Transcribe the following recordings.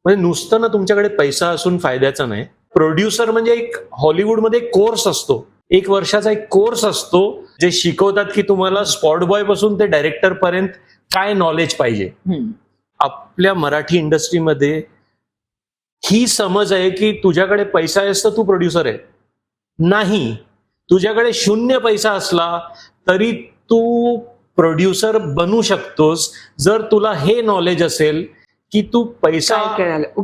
म्हणजे नुसतं ना तुमच्याकडे पैसा असून फायद्याचा नाही. प्रोड्युसर म्हणजे एक हॉलिवूडमध्ये कोर्स असतो, 1 वर्षाचा एक कोर्स असतो, जे शिकवतात की तुम्हाला स्पॉट बॉय पासून ते डायरेक्टर पर्यंत काय नॉलेज पाहिजे. आपल्या मराठी इंडस्ट्रीमध्ये ही समज आहे की तुझ्याकडे पैसा आहे तर तू प्रोड्युसर आहे. नाही, तुझ्याकडे 0 पैसा असला तरी तू प्रोड्युसर बनू शकतोस, जर तुला हे नॉलेज असेल की तू पैसा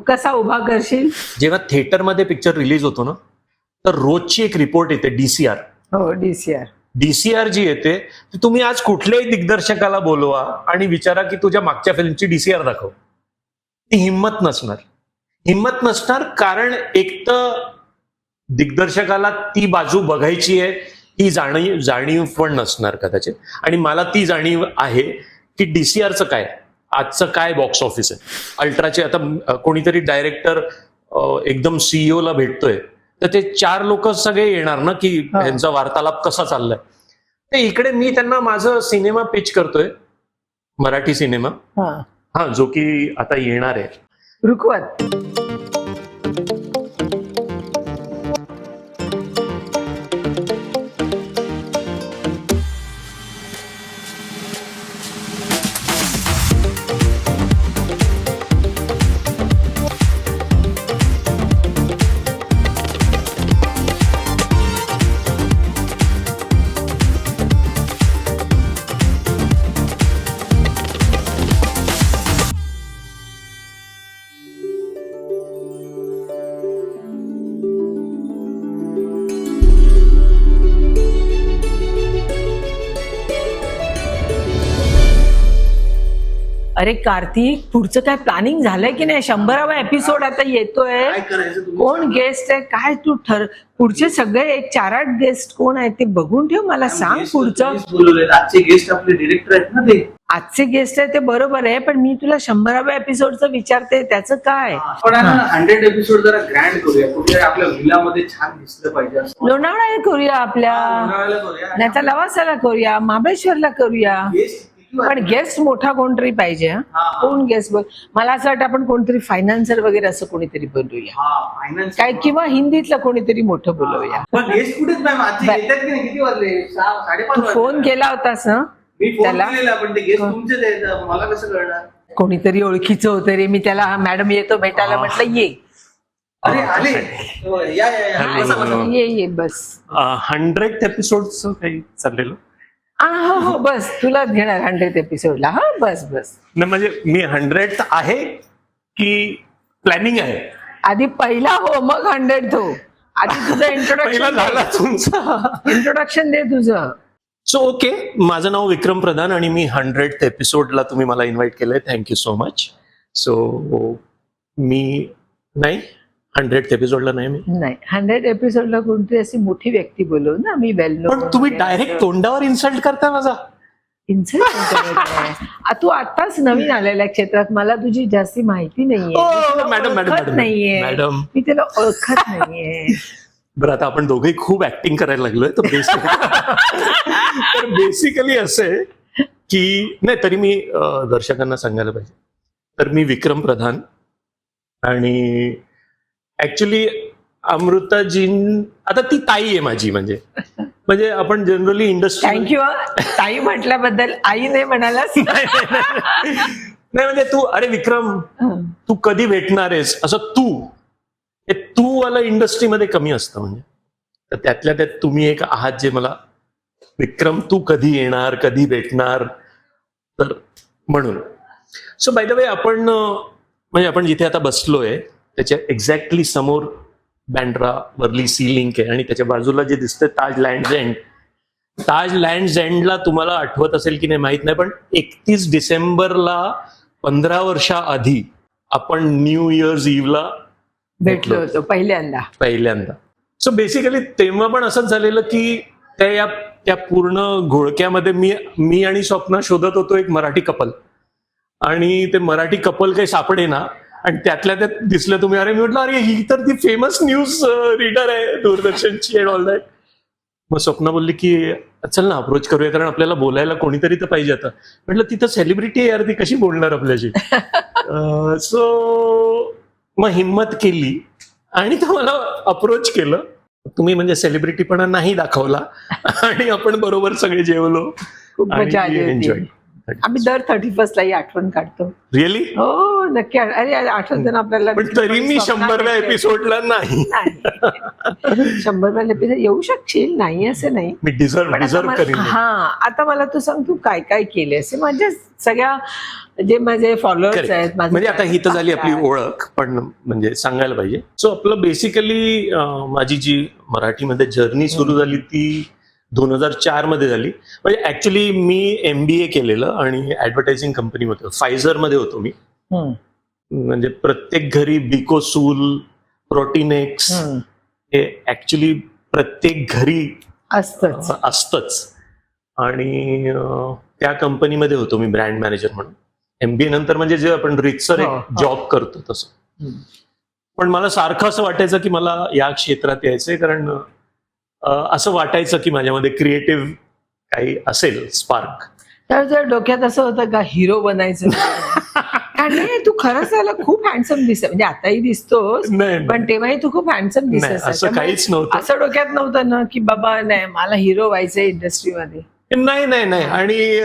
कसा उभा करशील. जेव्हा थिएटरमध्ये पिक्चर रिलीज होतो ना, तर रोजची एक रिपोर्ट येते डीसीआर. हो, डीसीआर जी येते ती तुम्ही आज कुठल्याही दिग्दर्शकाला बोलवा आणि विचारा की तुझ्या मागच्या फिल्मची डीसीआर दाखव. ती हिंमत नसणार कारण एक तर दिग्दर्शकाला ती बाजू बघायची आहे, ही जाणीव पण नसणार कदाचित. आणि मला ती जाणीव आहे की डीसीआरचं काय, आजचं काय बॉक्स ऑफिस आहे. अल्ट्राचे आता कोणीतरी डायरेक्टर एकदम सीईओ ला भेटतोय तर ते 4 लोक सगळे येणार ना की यांचा वार्तालाप कसा चाललाय. ते इकडे मी त्यांना माझं सिनेमा पिच करतोय, मराठी सिनेमा, हा जो की आता येणार आहे, रुखवत. अरे कार्तिक, पुढचं काय प्लॅनिंग झालंय की नाही? 100वा एपिसोड आता येतोय. कोण गेस्ट आहे काय तू पुढचे सगळे एक 4-8 गेस्ट कोण आहेत ते बघून ठेव. मला सांग पुढचं. आजचे गेस्ट आपले डिरेक्टर आहेत ना ते. आजचे गेस्ट आहे ते बरोबर आहे, पण मी तुला 100व्या एपिसोडचं विचारते, त्याचं काय? आपण 100 एपिसोड जरा ग्रँड करूया, कुठे आपल्या व्हिलामध्ये छान दिसलं पाहिजे. लोणावळ्याला करूया, आपल्या नाही तर लवासाला करूया, महाबळेश्वरला करूया. पण गेस्ट मोठा कोणतरी पाहिजे. कोण गेस्ट बघ, मला असं वाटतं आपण कोणतरी फायनान्सर वगैरे असं कोणीतरी बोलूया काय, किंवा हिंदीतलं कोणीतरी मोठं बोलूया. गेस्ट कुठेच मॅम आजचे येतात की नाही? किती वाजले? 5:30. फोन केला होतास ना त्याला? पण ते गेस्ट तुमचेच आहेत, मला कसं कळणार? कोणीतरी ओळखीचं होतं रे. मी त्याला मॅडम येतो भेटायला म्हटलं ये. अरे आले, या ये बस. 100th एपिसोडचं काही चाललेलं. हो बस, तुलाच घेणार 100th एपिसोडला. हा बस. नाही म्हणजे मी 100th आहे की प्लॅनिंग आहे? आधी पहिला हो, मग 100th हो. आधी तुझं इंट्रोडक्शन दे तुझं. सो ओके, माझं नाव विक्रम प्रधान आणि मी 100th एपिसोडला तुम्ही मला इन्व्हाइट केलंय. Thank you so much. सो मी नाही 100th एपिसोडला नाही. 100th एपिसोडला कोणती अशी मोठी व्यक्ती बोलवू ना, मी वेल नो. पण तुम्ही डायरेक्ट तोंडावर इन्सल्ट करता माझा. इन्सल्ट तू आताच नवीन आलेल्या क्षेत्रात, मला तुझी जास्ती माहिती नाहीये. मॅडम मी त्याला ओळखत नाहीये. बरं, आता आपण दोघेही खूप ऍक्टिंग करायला लागलोय. तर बेसिकली असं आहे की नाही, तरी मी दर्शकांना सांगायला पाहिजे, तर मी विक्रम प्रधान आणि ऍक्च्युली अमृताजीन आता ती ताई आहे माझी. म्हणजे आपण जनरली इंडस्ट्री. थँक्यू ताई म्हटल्याबद्दल. आई नाही म्हणालास? नाही म्हणजे तू, अरे विक्रम तू कधी भेटणार आहेस, असं तू वाला इंडस्ट्रीमध्ये कमी असतं. म्हणजे तर त्यातल्या त्यात तुम्ही एक आहात जे मला, विक्रम तू कधी येणार, कधी भेटणार, तर म्हणून. सो बाय द वे, आपण जिथे आता बसलोय त्याच्या एक्झॅक्टली समोर बँड्रा वर्ली सी लिंक आहे आणि त्याच्या बाजूला जे दिसतंय ताज लँड्स एंड. ताज लँड्स एंडला तुम्हाला आठवत असेल की नाही माहित नाही, पण 31 डिसेंबरला 15 वर्षाआधी आपण न्यू इयर्स इव्हला भेटलो होतो पहिल्यांदा. सो बेसिकली तेव्हा पण असंच झालेलं की त्या पूर्ण घोळक्यामध्ये मी आणि स्वप्ना शोधत होतो एक मराठी कपल, आणि ते मराठी कपल काही सापडे ना, आणि त्यातल्या त्यात दिसलं तुम्ही. अरे मी म्हटलं, अरे ही तर ती फेमस न्यूज रीडर आहे दूरदर्शनची अँड ऑल दॅट. मग स्वप्ना बोलली की चल ना अप्रोच करूया, कारण आपल्याला बोलायला कोणीतरी तर पाहिजे. आता म्हटलं ती तर सेलिब्रिटी आहे यार, ती कशी बोलणार आपल्याशी. सो मग हिंमत केली आणि तो मला अप्रोच केलं. तुम्ही म्हणजे सेलिब्रिटीपणा नाही दाखवला आणि आपण बरोबर सगळे जेवलो. खूप मजा आली एन्जॉय. होती. आम्ही दर 31st ला ही आठवण काढतो. रिअली? हो नक्की. अरे आठवतं ना आपल्याला. पण तरी मी 100व्या एपिसोडला नाही. 100व्या एपिसोड येऊ शकशील, नाही असं नाही. मी डिझर्व करीन. हा आता मला तू सांग, तू काय काय केले असे माझ्या सगळ्या जे माझे फॉलोअर्स आहेत. म्हणजे आता ही तर झाली आपली ओळख, पण म्हणजे सांगायला पाहिजे. सो आपलं बेसिकली माझी जी मराठीमध्ये जर्नी सुरू झाली ती 2004 मध्ये झाली. म्हणजे ऍक्च्युली मी MBA केलेलं आणि ऍडव्हर्टायझिंग कंपनीमध्ये फायझर मध्ये होतो मी. म्हणजे प्रत्येक घरी बिकोसूल, प्रोटीनेक्स हे ऍक्च्युली प्रत्येक घरी असतंच. आणि त्या कंपनीमध्ये होतो मी ब्रँड मॅनेजर म्हणून. MBA नंतर म्हणजे जे आपण रितसर एक जॉब करतो तसं. पण मला सारखं असं वाटायचं की मला या क्षेत्रात यायचंय, कारण असं वाटायचं की माझ्यामध्ये क्रिएटिव्ह काही असेल स्पार्क. तर जर डोक्यात असं होतं का हिरो बनायचं? आणि तू खरंच त्याला खूप हँडसम दिसत, म्हणजे आताही दिसतोस पण तेव्हाही तू खूप हँडसम दिसत. असं काहीच नव्हतं. असं डोक्यात नव्हतं ना की बाबा नाही मला हिरो व्हायचंय इंडस्ट्रीमध्ये? नाही. आणि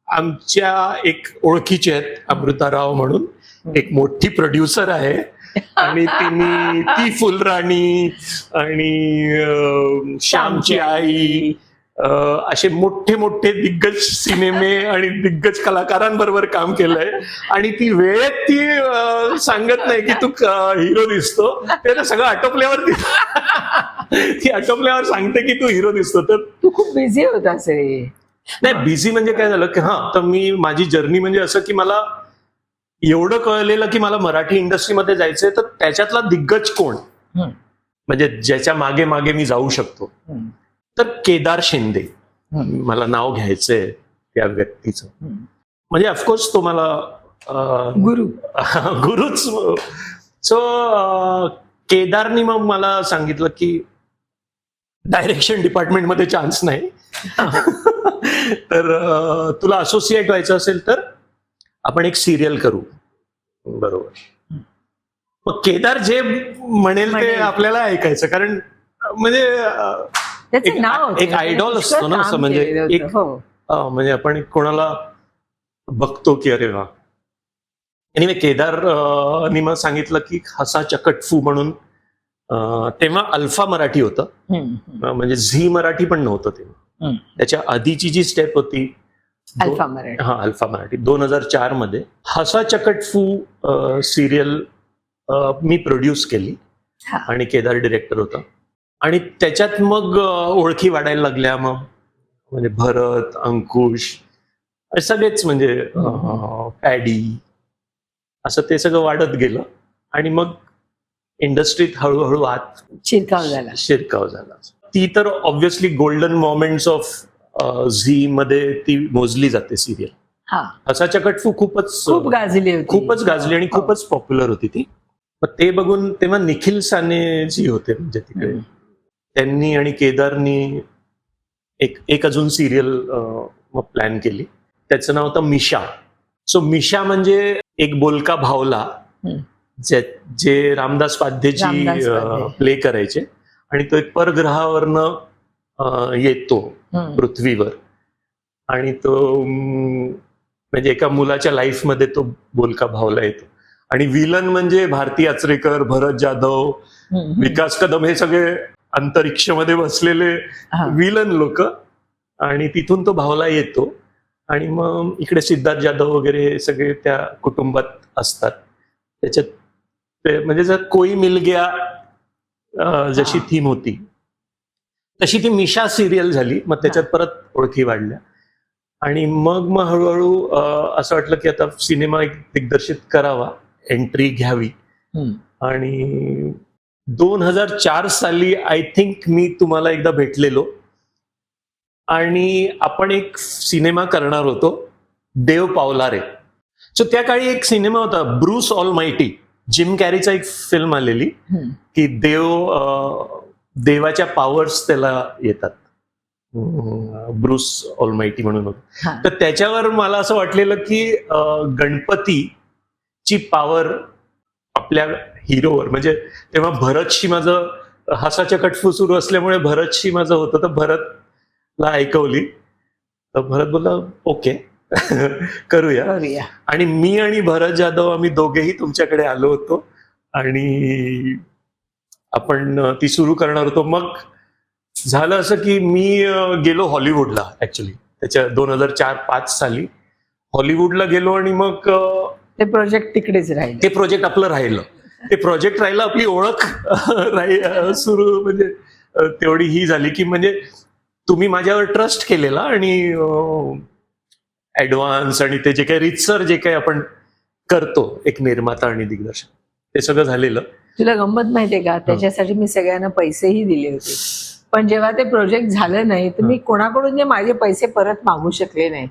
आमच्या एक ओळखीचे आहेत, अमृताराव म्हणून एक मोठी प्रोड्युसर आहे. आणि ती फुलराणी आणि श्यामची आई असे मोठे मोठे दिग्गज सिनेमे आणि दिग्गज कलाकारांबरोबर काम केलंय. आणि ती वेळेत ती सांगत नाही की तू हिरो दिसतो, ते सगळं आटोपल्यावर ती आटोपल्यावर सांगते की तू हिरो दिसतो. तर तू खूप बिझी होतास रे. नाही, बिझी म्हणजे काय झालं की तर मी माझी जर्नी म्हणजे असं की मला एवढं कळलेलं की मला मराठी इंडस्ट्रीमध्ये जायचंय, तर त्याच्यातला दिग्गज कोण, म्हणजे ज्याच्या मागे मागे मी जाऊ शकतो. तर केदार शिंदे मला नाव घ्यायचंय त्या व्यक्तीचं. म्हणजे ऑफकोर्स तो मला गुरुच. सो केदारनी मग मला सांगितलं की डायरेक्शन डिपार्टमेंटमध्ये चान्स नाही, तर तुला असोसिएट व्हायचं असेल तर आपण एक सिरियल करू. बरोबर. मग केदार जे म्हणेल ते आपल्याला ऐकायचं, कारण म्हणजे एक आयडॉल असतो ना असं. म्हणजे म्हणजे आपण कोणाला बघतो की अरे वा. एनिवे केदारनी मग सांगितलं की हसा चकटफू म्हणून, तेव्हा अल्फा मराठी होतं, म्हणजे झी मराठी पण नव्हतं तेव्हा. त्याच्या आधीची जी स्टेप होती अल्फा मराठी 2004 मध्ये हसा चकटफू सिरियल मी प्रोड्यूस केली आणि केदार डिरेक्टर होता. आणि त्याच्यात मग ओळखी वाढायला लागल्या. मग म्हणजे भरत, अंकुश सगळेच, म्हणजे पॅडी, असं ते सगळं वाढत गेलं. आणि मग इंडस्ट्रीत हळूहळू आत शिरकाव झाला. ती तर obviously golden moments of Zee मध्ये ती मोजली जाते सिरियल. हसा चकटफू खूपच गाजली आणि खूपच पॉप्युलर होती ती. मग ते बघून तेव्हा निखिल साने जी होते म्हणजे तिकडे, त्यांनी आणि केदारनी एक अजून सिरियल मग प्लॅन केली. त्याचं नाव होतं मिशा. सो मिशा म्हणजे एक बोलका भावला जे रामदास पाध्येची प्ले करायचे. आणि तो एक परग्रहावरनं येतो पृथ्वीवर, आणि तो म्हणजे एका मुलाच्या लाईफ मध्ये तो बोलका भावला येतो. आणि विलन म्हणजे भारती आचरेकर, भरत जाधव, विकास कदम, हे सगळे अंतरिक्षमध्ये बसलेले विलन लोक. आणि तिथून तो भावला येतो आणि मग इकडे सिद्धार्थ जाधव वगैरे हे सगळे त्या कुटुंबात असतात. त्याच्यात म्हणजे जर कोई मिल गया जशी थीम होती तशी ती मिशा सिरियल झाली. मग त्याच्यात परत ओळखी वाढल्या आणि मग हळूहळू असं वाटलं की आता सिनेमा एक दिग्दर्शित करावा, एंट्री घ्यावी. आणि 2004 साली आय थिंक मी तुम्हाला एकदा भेटलेलो आणि आपण एक सिनेमा करणार होतो, देव पावला रे. सो त्या काळी एक सिनेमा होता ब्रूस ऑलमायटी, जिम कॅरीचा एक फिल्म आलेली की देवाच्या पॉवर्स त्याला येतात, ब्रूस ऑलमायटी म्हणून होतं. तर त्याच्यावर मला असं वाटलेलं की गणपतीची पॉवर आपल्या हिरोवर, म्हणजे तेव्हा भरतशी माझं हसाच्या कटफू सुरू असल्यामुळे भरतशी माझं होतं, तर भरतला ऐकवली. तर भरत बोलला ओके करूया. करूया. आणि मी आणि भरत जाधव आम्ही दोघेही तुमच्याकडे आलो होतो आणि आपण ती सुरू करणार होतो. मग झालं असं की मी गेलो हॉलिवूडला, ऍक्च्युली त्याच्या 2004-05 साली हॉलिवूडला गेलो आणि मग ते प्रोजेक्ट तिकडेच राहिले. ते प्रोजेक्ट आपलं राहिलं. ते प्रोजेक्ट राहिलं, आपली ओळख सुरू, म्हणजे तेवढी ही झाली की म्हणजे तुम्ही माझ्यावर ट्रस्ट केलेला आणि ऍडव्हान्स आणि ते जे काही रितसर जे काही आपण करतो एक निर्माता आणि दिग्दर्शक, ते सगळं झालेलं. तुला गंमत माहितीये का, त्याच्यासाठी मी सगळ्यांना पैसेही दिले होते, पण जेव्हा ते प्रोजेक्ट झालं नाही तर मी कोणाकडून जे माझे पैसे परत मागू शकले नाही,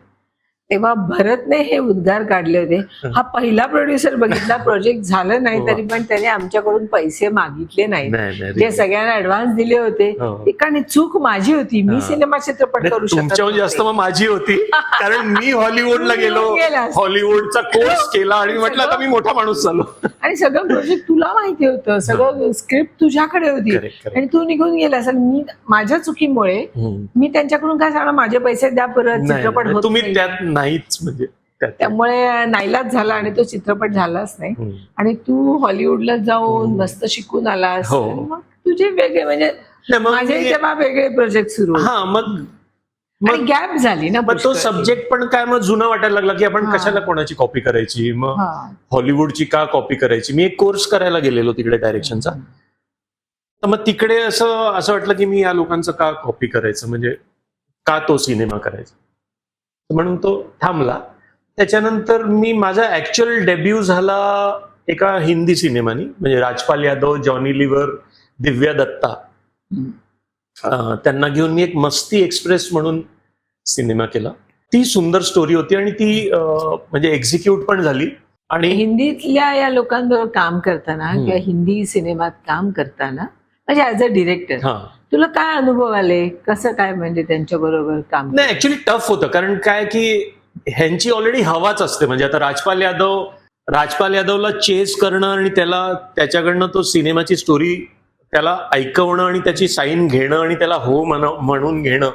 तेव्हा भरतने हे उद्गार काढले होते, हा पहिला प्रोड्युसर बघितला प्रोजेक्ट झालं नाही तरी पण त्याने आमच्याकडून पैसे मागितले नाही, जे सगळ्यांना ऍडव्हान्स दिले होते. एकाने चूक माझी होती, मी सिनेमा चित्रपट करू शकतो. तुमच्याहून जास्त मग माझी होती, कारण मी हॉलिवूडला गेलो, हॉलिवूडचा कोर्स केला आणि म्हटलं आता मी मोठा माणूस झालो. आणि सगळं प्रोजेक्ट तुला माहिती होतं, सगळं स्क्रिप्ट तुझ्याकडे होती आणि तू निघून गेलास. मी माझ्या चुकीमुळे मी त्यांच्याकडून काय सांगणार, माझे पैसे द्या परत, चित्रपट होत तुम्ही त्यात नाहीच, म्हणजे त्यामुळे नाईलाज झाला आणि तो चित्रपट झालाच नाही. आणि तू हॉलिवूडला जाऊन मस्त शिकून आलास, मग तुझे वेगळे म्हणजे माझे तेव्हा वेगळे प्रोजेक्ट सुरू. हा, मग गॅप झाली ना. मग तो सब्जेक्ट पण काय मग जुना वाटायला लागला की आपण कशाला कोणाची कॉपी करायची, मग हॉलिवूडची का कॉपी करायची. मी एक कोर्स करायला गेलेलो तिकडे डायरेक्शनचा, तर मग तिकडे असं वाटलं की मी या लोकांचं का कॉपी करायचं, म्हणजे का तो सिनेमा करायचा, म्हणून तो थांबला. त्याच्यानंतर मी माझा ऍक्च्युअल डेब्यू झाला एका हिंदी सिनेमानी, म्हणजे राजपाल यादव, जॉनी लिव्हर, दिव्या दत्ता, त्यांना घेऊन मी एक मस्ती एक्सप्रेस म्हणून सिनेमा केला. ती सुंदर स्टोरी होती आणि ती म्हणजे एक्झिक्यूट पण झाली. आणि हिंदीतल्या या लोकांबरोबर काम करताना किंवा हिंदी सिनेमात काम करताना म्हणजे ऍज अ डिरेक्टर तुला काय अनुभव आले, कसं काय म्हणजे त्यांच्या बरोबर काम? नाही, ऍक्च्युली टफ होतं, कारण काय की ह्यांची ऑलरेडी हवाच असते. म्हणजे आता राजपाल यादवला चेस करणं आणि त्याच्याकडनं तो सिनेमाची स्टोरी त्याला ऐकवणं आणि त्याची साईन घेणं आणि त्याला हो म्हणून घेणं,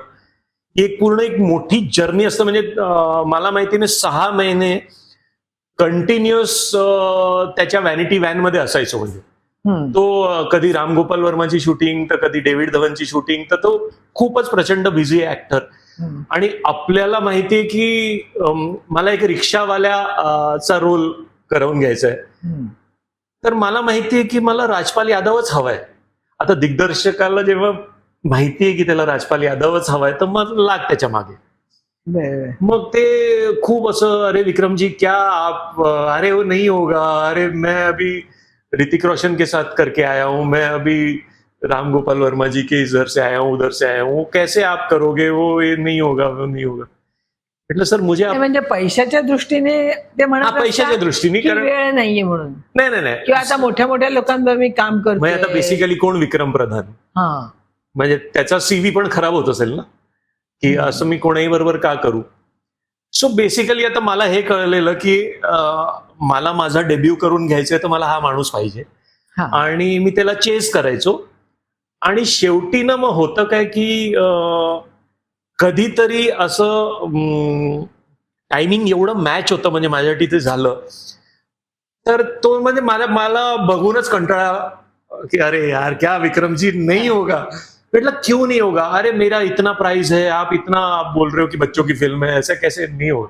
ही एक मोठी जर्नी असते. म्हणजे मला माहिती नाही, 6 महिने कंटिन्युअस त्याच्या व्हॅनिटी व्हॅन मध्ये असायचो. म्हणजे तो कधी राम गोपाल वर्माची शूटिंग, तर कधी डेव्हिड धवनची शूटिंग, तर तो खूपच प्रचंड बिझी आहे ऍक्टर. आणि आपल्याला माहितीये की मला एक रिक्षावाल्याचा रोल करवून घ्यायचा आहे, तर मला माहितीये की मला राजपाल यादवच हवाय. आता दिग्दर्शकाला जेव्हा माहितीये की त्याला राजपाल यादवच हवाय, तर मग लाग त्याच्या मागे. मग ते खूप असं, अरे विक्रमजी क्या आप, अरे वो नहीं होगा, अरे मैं अभी ऋतिक रोशन के साथ करके आया हूं, मैं अभी राम गोपाल वर्मा जी के इधर से आया हूं, उधर से आया हूं, कैसे आप करोगे, वो ये नहीं होगा, वो नहीं होगा. म्हटलं सर मुझे म्हणजे पैशाच्या दृष्टीने ते म्हणत, पैशाच्या दृष्टीने, कारण वेळ नाहीये म्हणून. नाही किंवा आता मोठ्या मोठ्या लोकांबरोबर मी काम करतो. आता बेसिकली कोण विक्रम प्रधान, म्हणजे त्याचा सीव्ही पण खराब होत असेल ना, की असं मी कोणाही बरोबर का करू. सो बेसिकली आता मला हे कळलेलं की मला माझा डेब्यू करून घ्यायचंय, तर मला हा माणूस पाहिजे. आणि मी त्याला चेस करायचो. आणि शेवटी ना मग होतं काय की कधीतरी असं टायमिंग एवढं मॅच होतं, म्हणजे माझ्यासाठी ते झालं, तर तो म्हणजे मला बघूनच कंटाळा की अरे यार क्या विक्रम जी नहीं होगा. म्हटलं क्यों नहीं होगा, अरे मेरा इतना प्राइस है, आप बोल रहे हो कि बच्चों की फिल्म है, ऐसा कैसे नहीं होगा.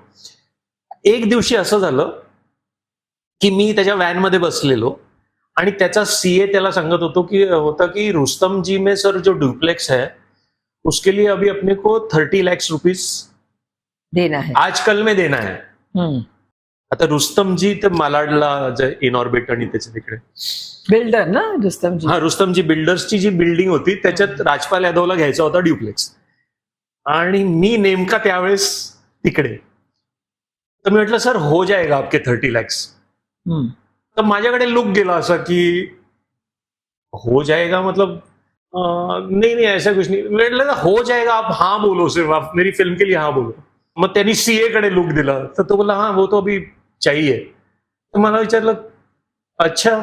एक दिवशी असं झालं की मी त्याच्या व्हॅन मध्ये बसलेलो आणि त्याचा सीए त्याला सांगत होता की रुस्तम जी में सर जो डुप्लेक्स है उसके लिए अभी अपने को 30 लाख रुपीस देना है, आजकल में देना है. आता रुस्तमजी ते मालाडला इन ऑर्बिट आणि त्याच्या तिकडे बिल्डर ना रुस्तमजी. रुस्तमजी बिल्डर्सची जी बिल्डिंग होती त्याच्यात राजपाल यादवला घ्यायचा होता ड्युप्लेक्स, आणि मी नेमका त्यावेळेस तिकडे. तर मी म्हटलं सर हो जाएगा आपके 30 लाख. तर माझ्याकडे लुक गेला असा की हो जाएगा मतलब नहीं ऐसा कुछ नहीं. म्हटलं हो जाएगा आप हाँ बोलो सिर्फ, आप मेरी फिल्म के लिए हाँ बोलो. मग त्यांनी सीए कडे लुक दिला, तर तो बोला हाँ वो तो अभी चाहिए. तर मला विचारलं अच्छा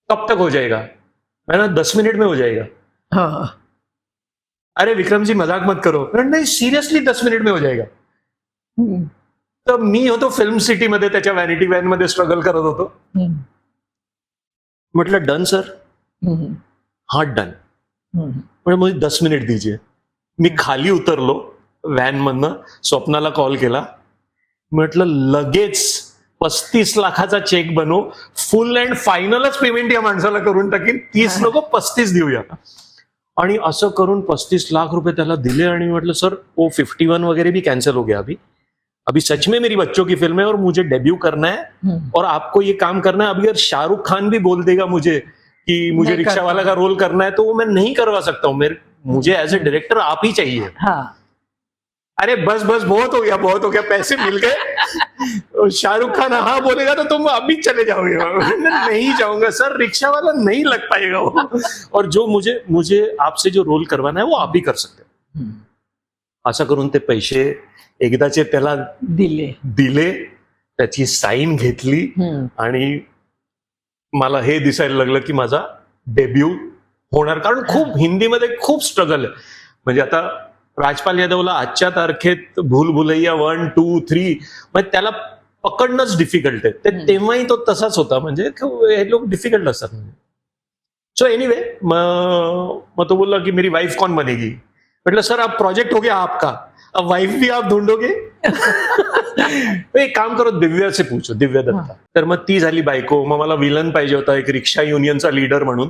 कब तक हो जाएगा? मैंने 10 मिनट में हो जाएगा. हा. अरे विक्रम जी मजाक मत करो. नाही सिरियसली 10 मिनिट में हो जाएगा. हम्म. तर मी होतो फिल्म सिटीमध्ये त्याच्या व्हॅनिटी व्हॅन मध्ये स्ट्रगल करत होतो. हम्म. म्हटलं डन सर. हम्म. हा डन. हम्म. पण मुझे 10 मिनिट दीजिए. मी खाली उतरलो व्हॅन मधनं, स्वप्नाला कॉल केला, म्हटलं लगेच 35 लाखाचा चेक बनव, फुल अँड फायनलच पेमेंट या माणसाला करून टाकीन, 30 नको 35 देऊया. आणि असं करून 35 लाख रुपये त्याला दिले आणि म्हटलं सर वो 51 वगैरह भी कैंसिल हो गया अभी. अभी सच में मेरी बच्चों की फिल्म है और मुझे डेब्यू करना है और आपको ये काम करना है. अभी अगर शाहरुख खान भी बोल देगा मुझे कि मुझे नहीं रिक्शा करता. वाला का रोल करना है तो वो मैं नहीं करवा सकता हूँ. मुझे एज ए डायरेक्टर आप ही चाहिए. हा. अरे बस बस बहुत हो गया, पैसे मिल गए. शाहरुख खान हाँ बोलेगा तो तुम अभी चले जाओगे. नहीं जाऊंगा सर, रिक्शा वाला नहीं लग पाएगा वो. और जो मुझे आपसे जो रोल करवाना है वो आप ही कर सकते हो. असं करून ते पैसे एकदाचे त्याला दिले, त्याची साईन घेतली आणि मला हे दिसायला लागलं की माझा डेब्यू होणार. कारण खूप हिंदीमध्ये खूप स्ट्रगल आहे. म्हणजे आता राजपाल यादवला आजच्या तारखेत भूल भुलैया 1, 2, 3 म्हणजे त्याला पकडणंच डिफिकल्ट आहे. तेव्हाही तो तसाच होता. म्हणजे हे लोक डिफिकल्ट असतात. सो एनिवे मग तो बोलला की मेरी वाइफ कौन बनेगी. म्हटलं सर आप प्रोजेक्ट हो गया आपका, अब वाइफ भी आप ढूंढोगे. एक काम करो दिव्या से पूछो, दिव्या दत्ता. तर मग ती झाली बायको. मग मला विलन पाहिजे होता एक रिक्षा युनियनचा लीडर म्हणून.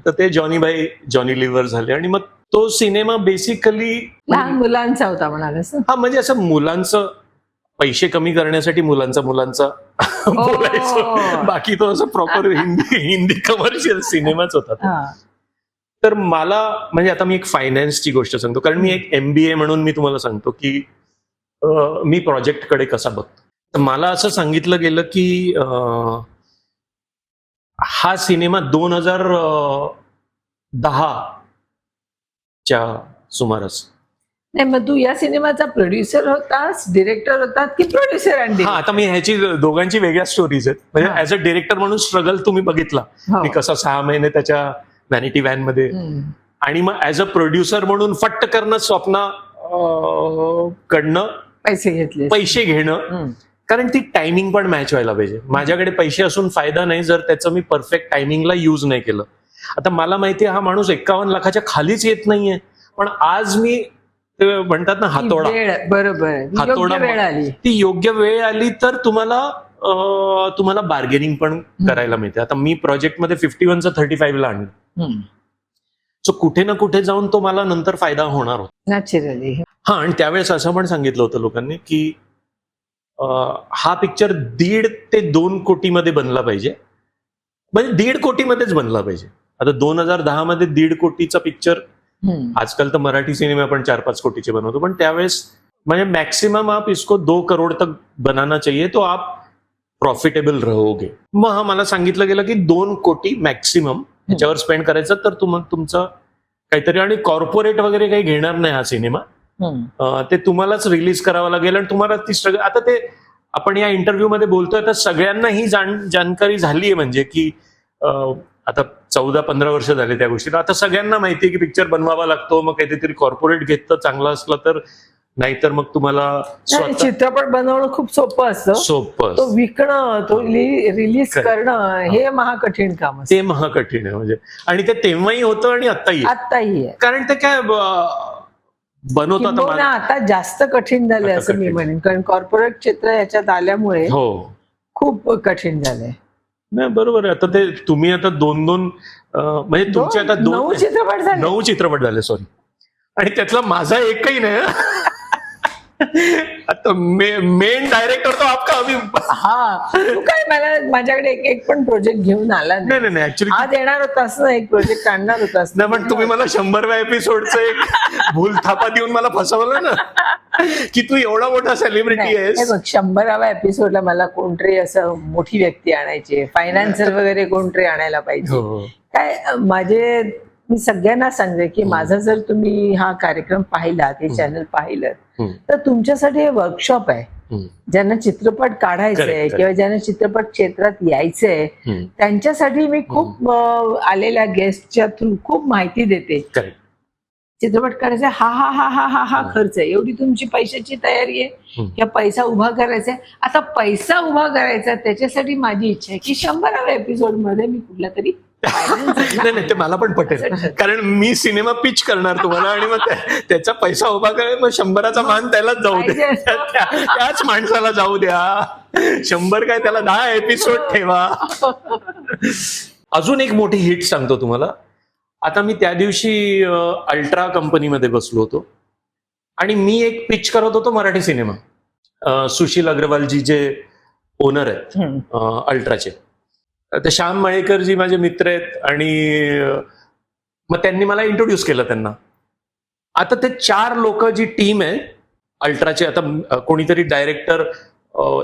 तर ते जॉनी लिव्हर झाले. आणि मग तो सिनेमा बेसिकली लहान मुलांचा होता म्हणालास. हा म्हणजे असं मुलांचं पैसे कमी करण्यासाठी मुलांचा बोलायचं. बाकी तो असं प्रॉपर हिंदी कमर्शियल सिनेमाच होता. तर मला म्हणजे आता मी एक फायनान्सची गोष्ट सांगतो, कारण मी एक MBA म्हणून मी तुम्हाला सांगतो की मी प्रोजेक्टकडे कसा बघतो. तर मला असं सांगितलं गेलं की हा सिनेमा 2010च्या सुमारास. नाही मग तू या सिनेमाचा प्रोड्युसर होतास, डिरेक्टर होतात की प्रोड्युसर आणि हा आता मी ह्याची दोघांची वेगळ्या स्टोरीज आहेत. म्हणजे ऍज अ डिरेक्टर म्हणून स्ट्रगल तुम्ही बघितला मी कसा 6 महिने त्याच्या व्हॅनिटी व्हॅन मध्ये, आणि मग ऍज अ प्रोड्युसर म्हणून फट्ट करणं, स्वप्ना कडनं पैसे घेणं. कारण ती टायमिंग पण मॅच व्हायला पाहिजे. माझ्याकडे पैसे असून फायदा नाही जर त्याचं मी परफेक्ट टायमिंगला यूज नाही केलं. आता मला माहितीये हा माणूस 51 लाखाच्या खालीच येत नाहीये, पण आज मी म्हणतात ना हातोडा, बरोबर हातोडा ती योग्य वेळ आली तर तुम्हाला बार्गेनिंग पण करायला मिळते. आता मी प्रोजेक्टमध्ये 51चं 35ला आणलं. सो कुठे ना कुठे जाऊन तो मला नंतर फायदा होणार होता नॅचरली. हा. आणि त्यावेळेस असं पण सांगितलं होतं लोकांनी की हा पिक्चर 1.5 ते 2 कोटीमध्ये बनला पाहिजे. म्हणजे 1.5 कोटीमध्येच बनला पाहिजे. आता 2010 मध्ये 1.5 कोटीचा पिक्चर, आजकाल तर मराठी सिनेमा आपण 4-5 कोटीचे बनवतो, पण त्यावेळेस म्हणजे मॅक्सिमम आप इसको 2 करोड तक बनाना चाहिए तो आप प्रॉफिटेबल रहोगे. मग हा मला सांगितलं गेलं की 2 कोटी मॅक्सिमम ह्याच्यावर स्पेंड करायचं, तर तुमचं काहीतरी, आणि कॉर्पोरेट वगैरे काही घेणार नाही हा सिनेमा, ते तुम्हालाच रिलीज करावं लागेल आणि तुम्हाला ती स्ट्रगल. आता ते आपण या इंटरव्ह्यू मध्ये बोलतोय तर सगळ्यांना ही जानकारी झालीये, म्हणजे की आता 14-15 वर्ष झाले त्या गोष्टीला. आता सगळ्यांना माहितीये की पिक्चर बनवावा लागतो, मग काहीतरी कॉर्पोरेट घेतलं चांगलं असलं तर, नाहीतर मग तुम्हाला चित्रपट बनवणं खूप सोपं असतं. तो विकणं, तो रिलीज करणं हे महाकठीण काम असतं. ते महाकठीण आहे म्हणजे. आणि ते तेव्हाही होतं आणि आत्ताही आहे. कारण ते काय बनवतात आता जास्त कठीण झालंय असं मी म्हणेन, कारण कॉर्पोरेट क्षेत्र याच्यात आल्यामुळे खूप कठीण झालंय. नाही बरोबर आहे. आता ते तुम्ही आता 2 म्हणजे तुमचे आता 9 चित्रपट झाले सॉरी, आणि त्यातला माझा एकही नाही. आता मेन डायरेक्टर तो आपका अभी. हा तू काय मला माझ्याकडे एक पण प्रोजेक्ट घेऊन आला नाही ऍक्च्युली आज येणार होतास ना, एक प्रोजेक्ट आणणार होतास ना, पण तुम्ही मला 100व्या एपिसोडचं एक भूल थापा देऊन मला फसवलं ना की तू एवढा मोठा सेलिब्रिटी आहेस. 100व्या एपिसोडला मला कोणतरी असं मोठी व्यक्ती आणायची, फायनान्शियल वगैरे कोणतरी आणायला पाहिजे. काय मी सगळ्यांना सांगते की माझा जर तुम्ही हा कार्यक्रम पाहिलात, हे चॅनल पाहिलं, तर तुमच्यासाठी हे वर्कशॉप आहे. ज्यांना चित्रपट काढायचंय Correct, किंवा ज्यांना चित्रपट क्षेत्रात यायचंय त्यांच्यासाठी मी खूप आलेल्या गेस्टच्या थ्रू खूप माहिती देते. करेक्ट. चित्रपट काढायचा हा हा हा हा हा हा खर्च आहे, एवढी तुमची पैशाची तयारी आहे किंवा पैसा उभा करायचा आहे. आता पैसा उभा करायचा त्याच्यासाठी माझी इच्छा आहे की 100व्या एपिसोड मध्ये मी कुठला तरी नाही नाही, ते मला पण पटेल, कारण मी सिनेमा पिच करणार तुम्हाला आणि मग त्याचा पैसा उभा करेल, मग 100चा मान त्यालाच जाऊ द्या, त्याच माणसाला जाऊ द्या. 100 काय, त्याला 10 एपिसोड ठेवा. अजून एक मोठी हिट सांगतो तुम्हाला. आता मी त्या दिवशी अल्ट्रा कंपनीमध्ये बसलो होतो आणि मी एक पिच करत होतो मराठी सिनेमा. सुशील अग्रवालजी जे ओनर आहेत अल्ट्राचे, ते श्याम मळेकर जी माझे मित्र आहेत आणि मग त्यांनी मला इंट्रोड्यूस केलं त्यांना. आता ते 4 लोक जी टीम आहे अल्ट्राचे, आता कोणीतरी डायरेक्टर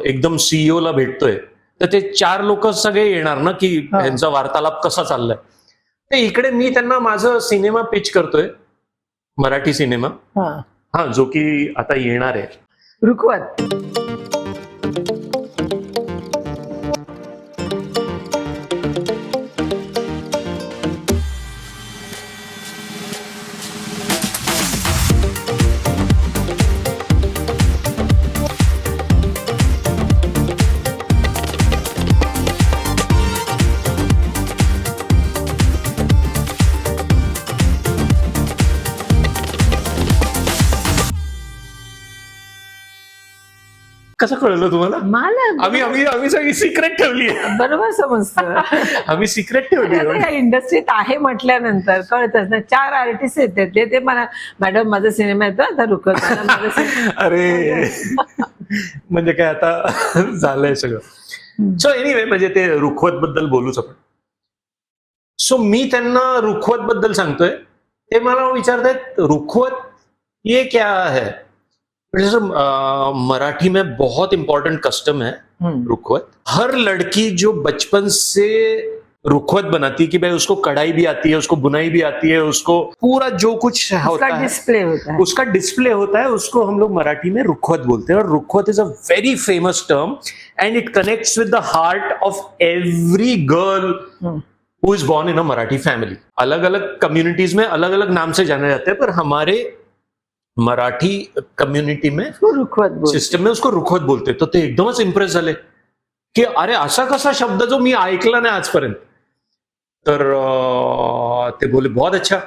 एकदम सीईओ ला भेटतोय तर ते 4 लोक सगळे येणार ना की यांचा वार्तालाप कसा चाललाय. ते इकडे मी त्यांना माझं सिनेमा पिच करतोय, मराठी सिनेमा, हा जो की आता येणार आहे, रुखवत. कसं कळलं तुम्हाला? मला आम्ही सगळी सिक्रेट ठेवली आहे. बरोबर समजतं. आम्ही सिक्रेट ठेवली आहे. या इंडस्ट्रीत आहे म्हटल्यानंतर कळतच ना. 4 आर्टिस्ट आहेत ते मला, मॅडम माझा सिनेमा येतो आता रुखवत. अरे म्हणजे काय आता झालंय सगळं. सो एनिवे, म्हणजे ते रुखवत बद्दल बोलूच आपण. सो मी त्यांना रुखवत बद्दल सांगतोय, ते मला विचारतायत रुखवत ये क्या है. मराठी में बहुत इंपॉर्टेंट कस्टम है रुखवत. हर लड़की जो बचपन से रुखवत बनाती है कि भाई उसको कढ़ाई भी आती है, उसको बुनाई भी आती है, उसको पूरा जो कुछ होता है डिस्प्ले होता है, उसका डिस्प्ले होता है, उसको हम लोग मराठी में रुखवत बोलते हैं. और rukhwat is a very famous term and it connects with the heart of every girl who is born in a Marathi family. अलग अलग कम्युनिटीज में अलग अलग नाम से जाने जाते हैं, पर हमारे मराठी कम्युनिटी में रुखवत सिस्टम में उसको रुखवत बोलते. तर ते एकदमच इम्प्रेस झाले की अरे असा कसा शब्द जो मी ऐकला नाही आजपर्यंत. तर ते बोले बहुत अच्छा.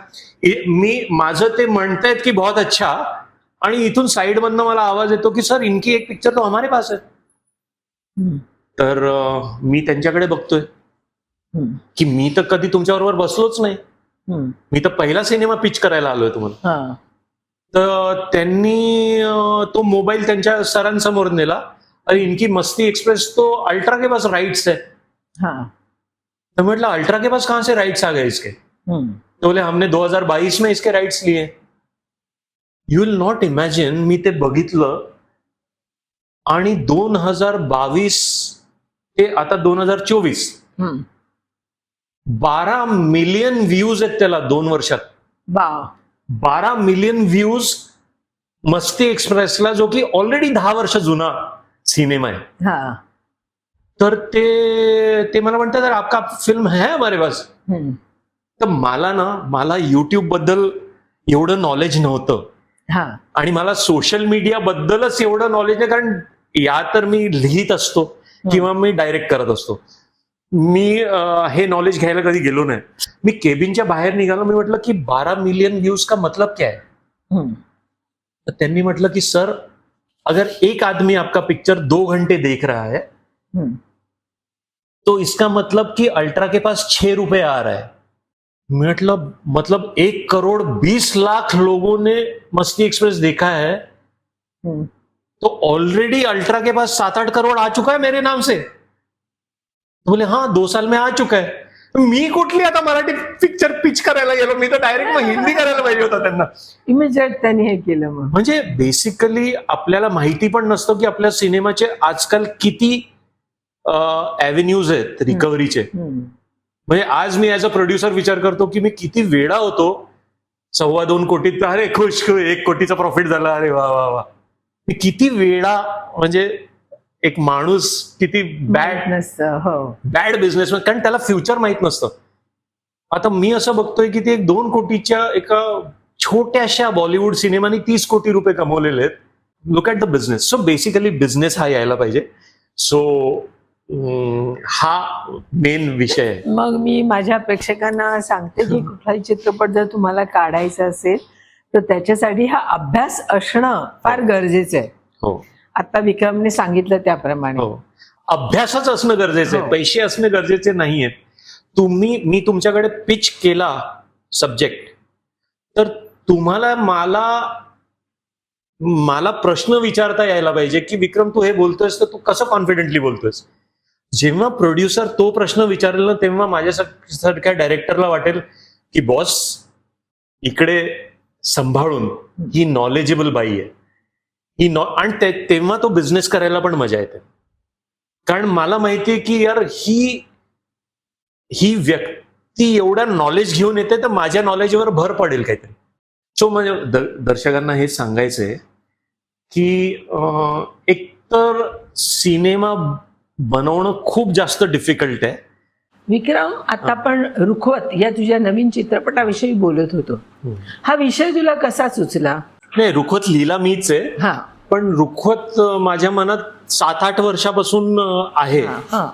मी माझं ते म्हणतायत की बहुत अच्छा, आणि इथून साईड मधनं मला आवाज येतो की सर इनकी एक पिक्चर तो हमारे पास है. तर मी त्यांच्याकडे बघतोय की मी तर कधी तुमच्याबरोबर बसलोच नाही, मी तर पहिला सिनेमा पिच करायला आलोय तुम्हाला. तर त्यांनी तो मोबाईल त्यांच्या सरांसमोर नेला. अरे इनकी मस्ती एक्सप्रेस तो अल्ट्रा के पास राइट्स है. तो म्हटलं अल्ट्रा के पास कहां से राइट्स आ गए इसके. तो बोले हमने 2022 में इसके राइट्स लिए. यू विल नॉट इमॅजिन, मी ते बघितलं आणि 2022 ते आता 2024 12 मिलियन व्ह्यूज आहेत त्याला 2 वर्षात. 12 मिलियन व्ह्यूज मस्ती एक्सप्रेसला, जो की ऑलरेडी 10 वर्ष जुना सिनेमा आहे. तर ते मला म्हणतात तर आपका फिल्म है हमारे पास. तर मला युट्यूब बद्दल एवढं नॉलेज नव्हतं आणि मला सोशल मीडिया बद्दलच एवढं नॉलेज नाही, कारण या तर मी लिहित असतो किंवा मी डायरेक्ट करत असतो. मी हे नॉलेज घ्यायला कधी गेलो नाही. मी केबिनच्या बाहेर निघालो, मी म्हटलं की 12 मिलियन व्ह्यूज का मतलब क्या है. तर त्यांनी म्हटलं की सर अगर एक आदमी आपका पिक्चर 2 घंटे देख रहा है तो इसका मतलब कि अल्ट्रा के पास 6 रुपए आ रहा है. मतलब 1,20,00,000 लोगों ने मस्ती एक्सप्रेस देखा है, तो ऑलरेडी अल्ट्रा के पास 7-8 करोड़ आ चुका है मेरे नाम से. बोले हाँ 2 साल में आ चुका है. मी कुठली आता मराठी पिक्चर पिच करायला गेलो, मी तर डायरेक्ट मग हिंदी करायला पाहिजे होता त्यांना. इमिजिएट त्यांनी हे केलं. म्हणजे बेसिकली आपल्याला माहिती पण नसतं की आपल्या सिनेमाचे आजकाल किती ॲव्हेन्यूज आहेत रिकव्हरीचे. म्हणजे आज मी ऍज अ प्रोड्युसर विचार करतो की मी किती वेडा होतो. 2.25 कोटीत, अरे खुश 1 कोटीचा प्रॉफिट झाला, अरे वा वा वा. मी किती वेळा म्हणजे एक माणूस किती माहित नसतं. हो. बॅड बिझनेसमॅन, कारण त्याला फ्युचर माहित नसतं. आता मी असं बघतोय की ते 2 कोटीच्या एका छोट्याशा बॉलिवूड सिनेमाने 30 कोटी रुपये कमवलेले आहेत. Look at the business. So basically business हा यायला पाहिजे. सो हा मेन विषय आहे. मग मी माझ्या प्रेक्षकांना सांगते की कुठलाही चित्रपट जर तुम्हाला काढायचा असेल तर त्याच्यासाठी हा अभ्यास असणं फार गरजेचं आहे. हो आता विक्रमने सांगितलं त्याप्रमाणे. हो, अभ्यासच असणं गरजेचं आहे, हो. पैसे असणे गरजेचे नाहीयेत. मी तुमच्याकडे पिच केला सब्जेक्ट, तर तुम्हाला मला प्रश्न विचारता यायला पाहिजे की विक्रम तू हे बोलतोयस तर तू कसं कॉन्फिडेंटली बोलतोयस. जेव्हा प्रोड्युसर तो प्रश्न विचारेल ना, तेव्हा माझ्यासारख्या डायरेक्टरला वाटेल की बॉस इकडे सांभाळून ही नॉलेजेबल बाई आहे आणि तेव्हा तो बिझनेस करायला पण मजा येते. कारण मला माहितीये की यार ही व्यक्ती एवढ्या नॉलेज घेऊन येते तर माझ्या नॉलेजवर भर पडेल काहीतरी. सो म्हणजे दर्शकांना हे सांगायचंय की एकतर सिनेमा बनवणं खूप जास्त डिफिकल्ट आहे. विक्रम, आता आपण रुखवत या तुझ्या नवीन चित्रपटाविषयी बोलत होतो. हा विषय तुला कसा सुचला? नाही, रुखवत लिहिला मीच आहे, हा पण रुखवत माझ्या मनात 7-8 वर्षापासून आहे. हा.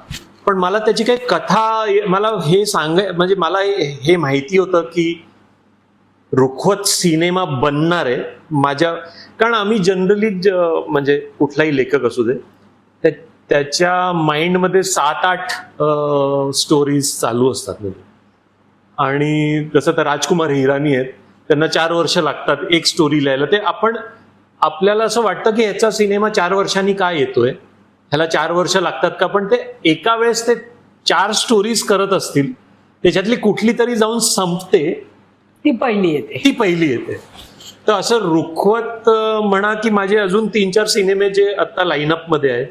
पण मला त्याची काही कथा, मला हे म्हणजे मला हे माहिती होतं की रुखवत सिनेमा बनणार आहे कारण आम्ही जनरली म्हणजे कुठलाही लेखक असू दे त्याच्या माइंडमध्ये 7-8 स्टोरीज चालू असतात. म्हणजे आणि जसं तर राजकुमार हिरानी आहेत, त्यांना 4 वर्ष लागतात एक स्टोरी लिहायला. ते आपल्याला असं वाटतं की ह्याचा सिनेमा 4 वर्षांनी काय येतोय, ह्याला 4 वर्ष लागतात का, पण ते एका वेळेस ते 4 स्टोरीज करत असतील, त्याच्यातली कुठली तरी जाऊन संपते, ती पहिली येते. तर असं रुखवत म्हणा की माझे अजून 3-4 सिनेमे जे आता लाईनअप मध्ये आहेत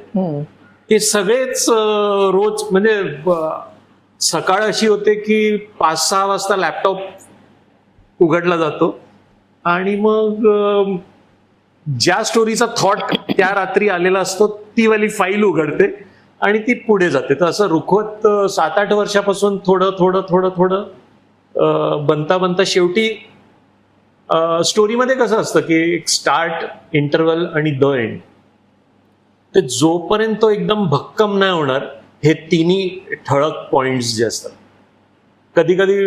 ते सगळेच रोज म्हणजे सकाळ अशी होते की 5-6 वाजता लॅपटॉप उघडला जातो आणि मग ज्या स्टोरीचा थॉट त्या रात्री आलेला असतो ती वाली फाईल उघडते आणि ती पुढे जाते. तर असं रुखवत 7-8 वर्षापासून थोडं बनता बनता शेवटी स्टोरीमध्ये कसं असतं की एक स्टार्ट, इंटरवल आणि द एंड. ते जोपर्यंत तो एकदम भक्कम नाही होणार, हे तिन्ही ठळक पॉइंट्स जे असतात. कधी कधी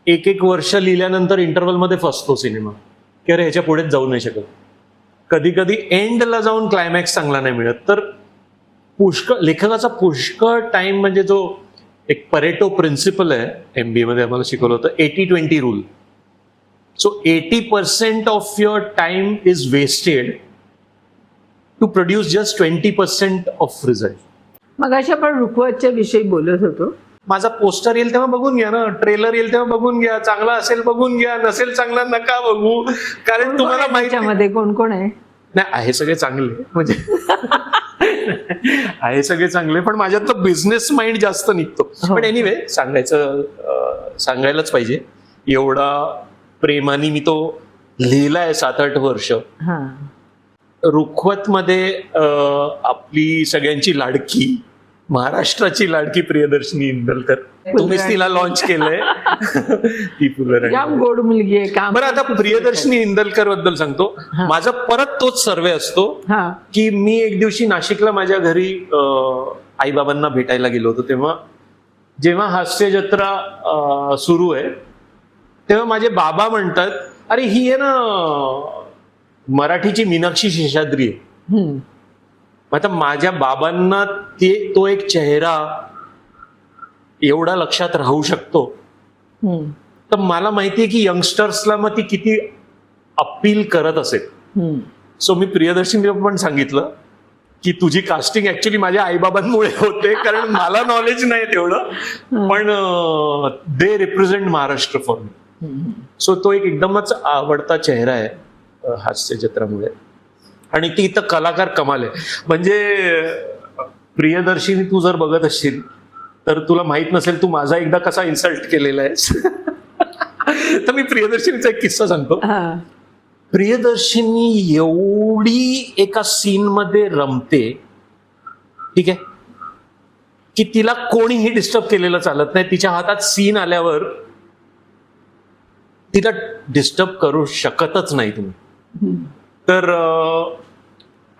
1-1 वर्ष लिहिल्यानंतर इंटरवलमध्ये फसतो सिनेमा की अरे ह्याच्या पुढेच जाऊ नाही शकत. कधी कधी एंडला जाऊन क्लायमॅक्स चांगला नाही मिळत. तर लेखकाचा पुष्कळ टाइम, म्हणजे जो एक परेटो प्रिन्सिपल आहे MBA मध्ये आम्हाला शिकवलं होतं, 80-20 rule. So 80% of your time is wasted to produce just 20% of result. मग अशा आपण रुखवतच्या विषयी बोलत होतो. माझा पोस्टर येईल तेव्हा बघून घ्या ना, ट्रेलर येईल तेव्हा बघून घ्या, चांगला असेल बघून घ्या, नसेल चांगला नका बघू, कारण तुम्हाला माहिती कोण कोण आहे. नाही, आहे सगळे चांगले, म्हणजे आहे सगळे चांगले, पण माझ्यात बिझनेस माइंड जास्त निघतो. पण एनिवे सांगायलाच पाहिजे, एवढा प्रेमाने मी तो लिहिलाय 7-8 वर्ष. रुखवत मध्ये आपली सगळ्यांची लाडकी, महाराष्ट्राची लाडकी प्रियदर्शनी इंदलकर, तुम्हीच तिला लॉन्च केलंय. ती गोड मुलगी आहे. बरं, आता प्रियदर्शनी इंदलकर बद्दल सांगतो. माझा परत तोच सर्वे असतो की मी एक दिवशी नाशिकला माझ्या घरी आईबाबांना भेटायला गेलो होतो. तेव्हा जेव्हा हास्य जत्रा सुरू आहे तेव्हा माझे बाबा म्हणतात, अरे ही आहे ना मराठीची मीनाक्षी शेषाद्री आहे. आता माझ्या बाबांना तो एक चेहरा एवढा लक्षात राहू शकतो, तर मला माहितीये की यंगस्टर्सला मग ती किती अपील करत असेल. सो मी प्रियदर्शनीला पण सांगितलं की तुझी कास्टिंग ऍक्च्युली माझ्या आईबाबांमुळे होते, कारण मला नॉलेज नाही तेवढं, पण they represent Maharashtra for me. So तो एक एकदमच आवडता चेहरा आहे हास्य जत्रामुळे. आणि ती इथं कलाकार कमाल आहे. म्हणजे प्रियदर्शनी तू जर बघत असशील तर तुला माहित नसेल तू माझा एकदा कसा इन्सल्ट केलेला आहेस. तर मी प्रियदर्शनीचा एक किस्सा सांगतो. प्रियदर्शनी एवढी एका सीन मध्ये रमते, ठीक आहे, की तिला कोणीही डिस्टर्ब केलेलं चालत नाही. तिच्या हातात सीन आल्यावर तिला डिस्टर्ब करू शकतच नाही तुम्ही. तर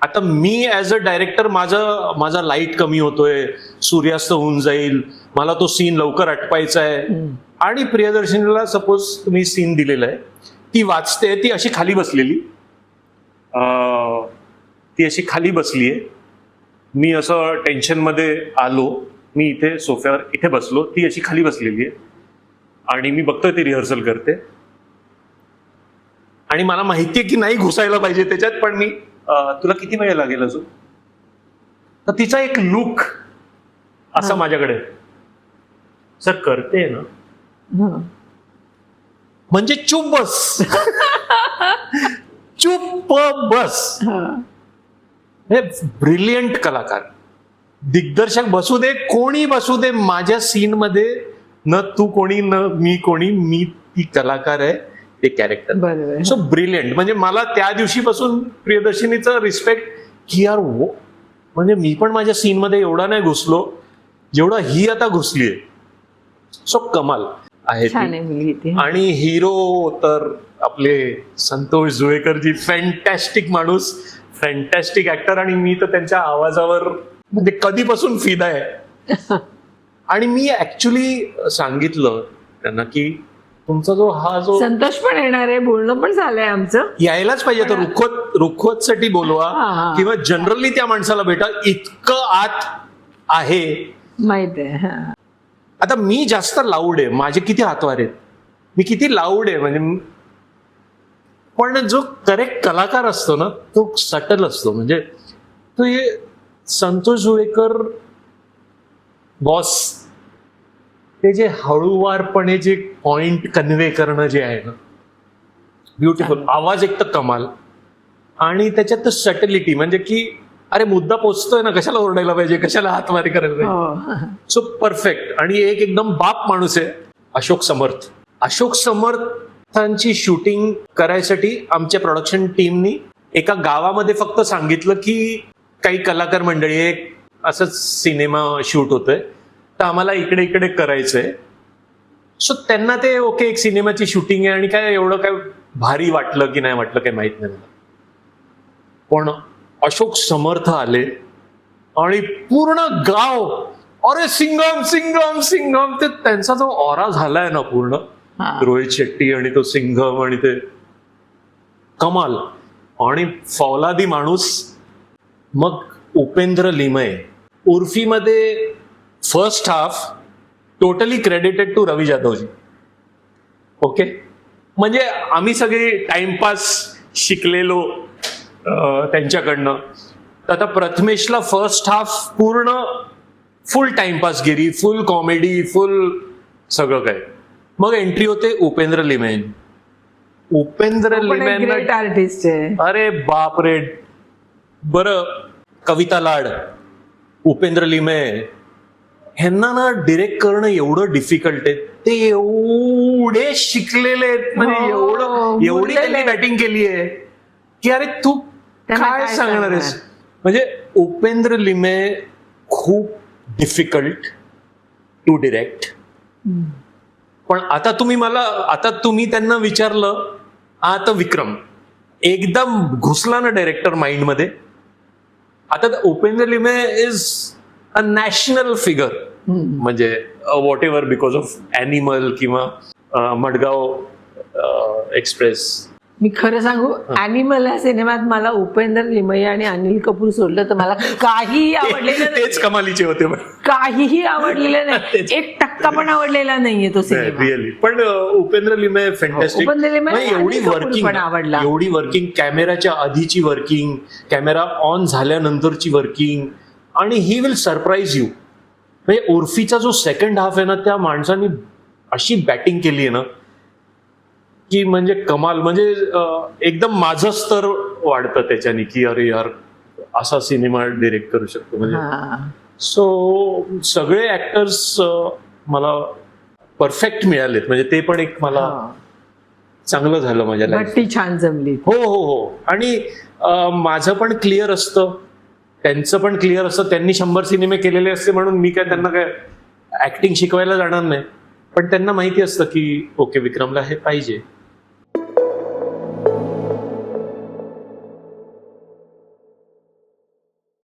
आता मी ऍज अ डायरेक्टर माझा लाईट कमी होतोय, सूर्यास्त होऊन जाईल, मला तो सीन लवकर आटपायचा आहे, आणि प्रियदर्शनीला सपोज तुम्ही सीन दिलेला आहे, ती वाचते, ती अशी खाली बसलेली, ती अशी खाली बसलीये, मी असं टेन्शनमध्ये आलो, मी इथे सोफ्यावर इथे बसलो, ती अशी खाली बसलेली आहे आणि मी बघतोय ती रिहर्सल करते आणि मला माहितीये की नाही घुसायला पाहिजे त्याच्यात, पण मी तुला किती वेळ लागेल अजून, तर तिचा एक लुक असा माझ्याकडे सर करते ना, म्हणजे चुप बस चुप बस. हे ब्रिलियंट कलाकार, दिग्दर्शक बसू दे, कोणी बसू दे, माझ्या सीन मध्ये न तू कोणी न मी कोणी, मी ती कलाकार आहे, ते कॅरेक्टर. बरोबर. So brilliant. म्हणजे मला त्या दिवशीपासून प्रियदर्शनीचा रिस्पेक्ट की यार म्हणजे मी पण माझ्या सीन मध्ये एवढा नाही घुसलो जेवढा ही आता घुसलीये. सो कमाल आहे छान आहे मुलगी ती. आणि हिरो तर आपले संतोष जुळेकरजी, फॅन्टॅस्टिक माणूस, फॅन्टॅस्टिक ऍक्टर, आणि मी तर त्यांच्या आवाजावर म्हणजे कधीपासून फिदा आहे. आणि मी ऍक्च्युली सांगितलं त्यांना की तुमचा जो संतोष पण येणार आहे, बोलणं पण झालंय आमचं, यायलाच पाहिजे, तर रुखवत साठी बोलवा किंवा जनरली त्या माणसाला भेटा, इतकं आत आहे माहित आहे. आता मी जास्त लाऊड आहे, माझे किती हातवार आहेत, मी किती लाऊड आहे, म्हणजे पण जो करेक्ट कलाकार असतो ना तो सटल असतो. म्हणजे तो हे संतोष जुळेकर बॉस, ते जे हळूवारपणे जे पॉइंट कन्व्हे करणं जे आहे ना, ब्युटिफुल. आवाज एक तर कमाल, आणि त्याच्यात सटलिटी, म्हणजे की अरे मुद्दा पोचतोय ना, कशाला ओरडायला पाहिजे, कशाला हातवारी करायला पाहिजे. So perfect. आणि एक एकदम बाप माणूस आहे अशोक समर्थ. अशोक समर्थांची शूटिंग करायसाठी आमच्या प्रोडक्शन टीमनी एका गावामध्ये फक्त सांगितलं की काही कलाकार मंडळी आहे, असंच सिनेमा शूट होतोय, तर आम्हाला इकडे इकडे करायचंय. सो त्यांना ते ओके, एक सिनेमाची शूटिंग आहे, आणि काय एवढं काय भारी वाटलं की नाही वाटलं काही माहित नाही मला. पण अशोक समर्थ आले आणि पूर्ण गाव अरे सिंगम सिंगम सिंगम, ते त्यांचा जो ऑरा झालाय ना पूर्ण, रोहित शेट्टी आणि तो सिंघम आणि ते कमाल. आणि फौलादी माणूस. मग Upendra Limaye, उर्फीमध्ये first half totally credited to Ravi Jadhavji. Okay, म्हणजे आम्ही सगळे टाइमपास शिकलेलो त्यांच्याकडनं. तर आता प्रथमेशला फर्स्ट हाफ पूर्ण फुल टाइमपासगिरी, फुल कॉमेडी, फुल सगळं काय. मग एंट्री होते उपेंद्र लिमये. उपेंद्र लिमये आर्टिस्ट आहे, अरे बाप रे. बरं, कविता लाड, उपेंद्र लिमये, ह्यांना ना डिरेक्ट करणं एवढं डिफिकल्ट आहे. ते एवढे शिकलेले आहेत, म्हणजे एवढी त्यांनी बॅटिंग केली आहे की अरे तू काय सांगणार आहेस. म्हणजे उपेंद्र लिमये खूप डिफिकल्ट टू डिरेक्ट. पण आता तुम्ही त्यांना विचारलं, आता विक्रम एकदम घुसला ना डायरेक्टर माइंड मध्ये. आता Upendra Limaye is a national figure, म्हणजे whatever, because of animal किंवा मडगाव एक्सप्रेस. मी खरं सांगू, ॲनिमल या सिनेमात मला उपेंद्र लिमये आणि अनिल कपूर सोडलं तर मला काहीही आवडलेलं नाही. तेच कमालीचे होते, काहीही आवडलेलं नाही, 1% पण आवडलेला नाहीये तो सिनेमा. रिअली. पण उपेंद्र लिमये फॅन्टॅस्टिक. उपेंद्र लिमये एवढी वर्किंग, एवढी वर्किंग, कॅमेराच्या आधीची वर्किंग, कॅमेरा ऑन झाल्यानंतरची वर्किंग, आणि ही विल सरप्राईज यू. म्हणजे उर्फीचा जो सेकंड हाफ आहे ना, त्या माणसाने अशी बॅटिंग केली आहे ना की म्हणजे कमाल. म्हणजे एकदम माझं स्तर वाढतं त्याच्याने की अरे यार असा सिनेमा डिरेक्ट करू शकतो. म्हणजे सो सगळे ऍक्टर्स मला परफेक्ट मिळालेत. म्हणजे ते पण एक मला चांगलं झालं माझ्या लाईफ. भट्टी छान जमली. हो हो हो. आणि माझं पण क्लिअर असतं, त्यांचं पण क्लिअर असतं. त्यांनी 100 सिनेमे केलेले असते म्हणून मी काय त्यांना काय ऍक्टिंग शिकवायला जाणार नाही, पण त्यांना माहिती असतं की ओके विक्रमला हे पाहिजे.